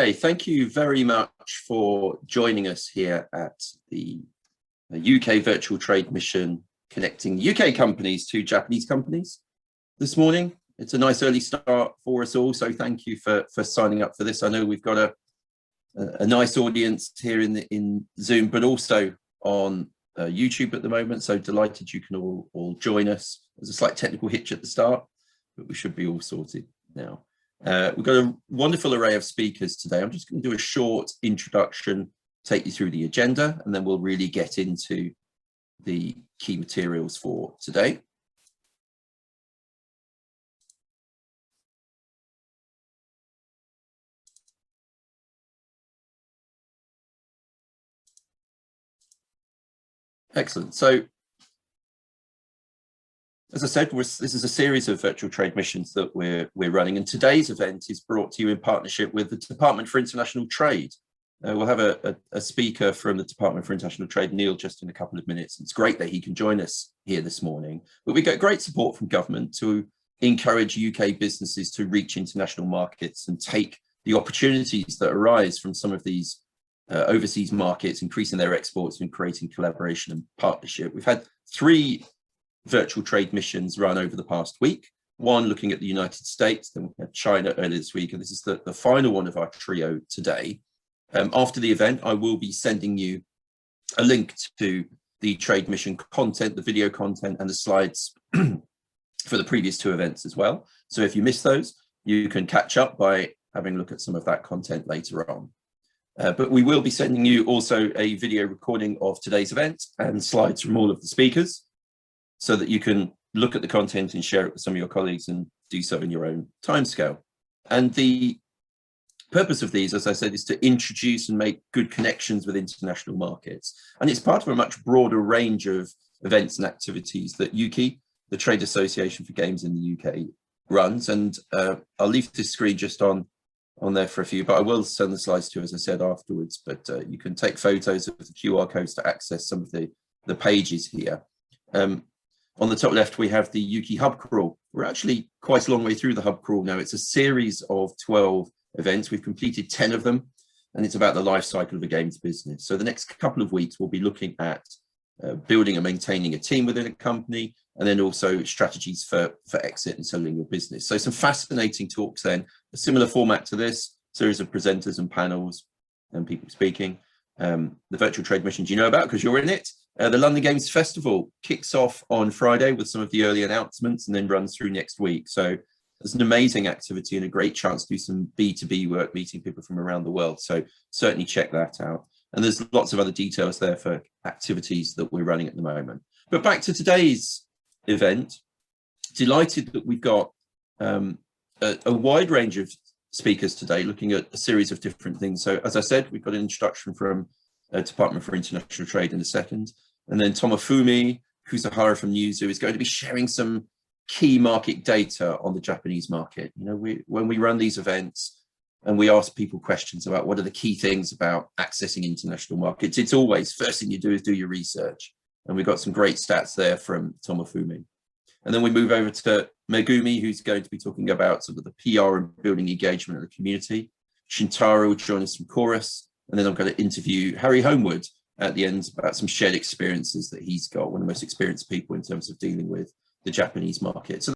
Okay, thank you very much for joining us here at the UK Virtual Trade Mission, connecting UK companies to Japanese companies this morning. It's a nice early start for us all, so thank you for signing up for this. I know we've got a nice audience here in Zoom, but also on YouTube at the moment, so delighted you can all join us. There's a slight technical hitch at the start, but we should be all sorted now. We've got a wonderful array of speakers today. I'm just going to do a short introduction, take you through the agenda, and then we'll really get into the key materials for today. Excellent. So, as I said, this is a series of virtual trade missions that we're running, and today's event is brought to you in partnership with the Department for International Trade. We'll have a speaker from the Department for International Trade, Neil, just in a couple of minutes. It's great that he can join us here this morning, but we get great support from government to encourage UK businesses to reach international markets and take the opportunities that arise from some of these overseas markets, increasing their exports and creating collaboration and partnership. We've had 3 virtual trade missions run over the past week, one looking at the United States, then we had China earlier this week, and this is the final one of our trio today. After the event, I will be sending you a link to the trade mission content, the video content, and the slides for the previous 2 events as well. So if you missed those, you can catch up by having a look at some of that content later on. But we will be sending you also a video recording of today's event and slides from all of the speakers, so that you can look at the content and share it with some of your colleagues and do so in your own timescale. And the purpose of these, as I said, is to introduce and make good connections with international markets. And it's part of a much broader range of events and activities that UKI, the Trade Association for Games in the UK, runs. And I'll leave this screen just on there for a few, but I will send the slides to you, as I said, afterwards. But you can take photos of the QR codes to access some of the pages here. On the top left, we have the UK Hub Crawl. We're actually quite a long way through the Hub Crawl now. It's a series of 12 events. We've completed 10 of them, and it's about the life cycle of a games business. So the next couple of weeks, we'll be looking at building and maintaining a team within a company, and then also strategies for exit and selling your business. So some fascinating talks then, a similar format to this, series of presenters and panels and people speaking. The virtual trade missions you know about because you're in it. The London Games Festival kicks off on Friday with some of the early announcements and then runs through next week. So there's an amazing activity and a great chance to do some B2B work, meeting people from around the world. So certainly check that out. And there's lots of other details there for activities that we're running at the moment. But back to today's event, delighted that we've got a wide range of speakers today looking at a series of different things. So as I said, we've got an introduction from Department for International Trade in a second. And then Tomofumi Kusahara from Newzoo is going to be sharing some key market data on the Japanese market. You know, when we run these events and we ask people questions about what are the key things about accessing international markets, it's always first thing you do is do your research. And we've got some great stats there from Tomofumi. And then we move over to Megumi, who's going to be talking about sort of the PR and building engagement of the community. Shintaro will join us from Chorus. And then I'm going to interview Harry Homewood at the end about some shared experiences that he's got, one of the most experienced people in terms of dealing with the Japanese market. So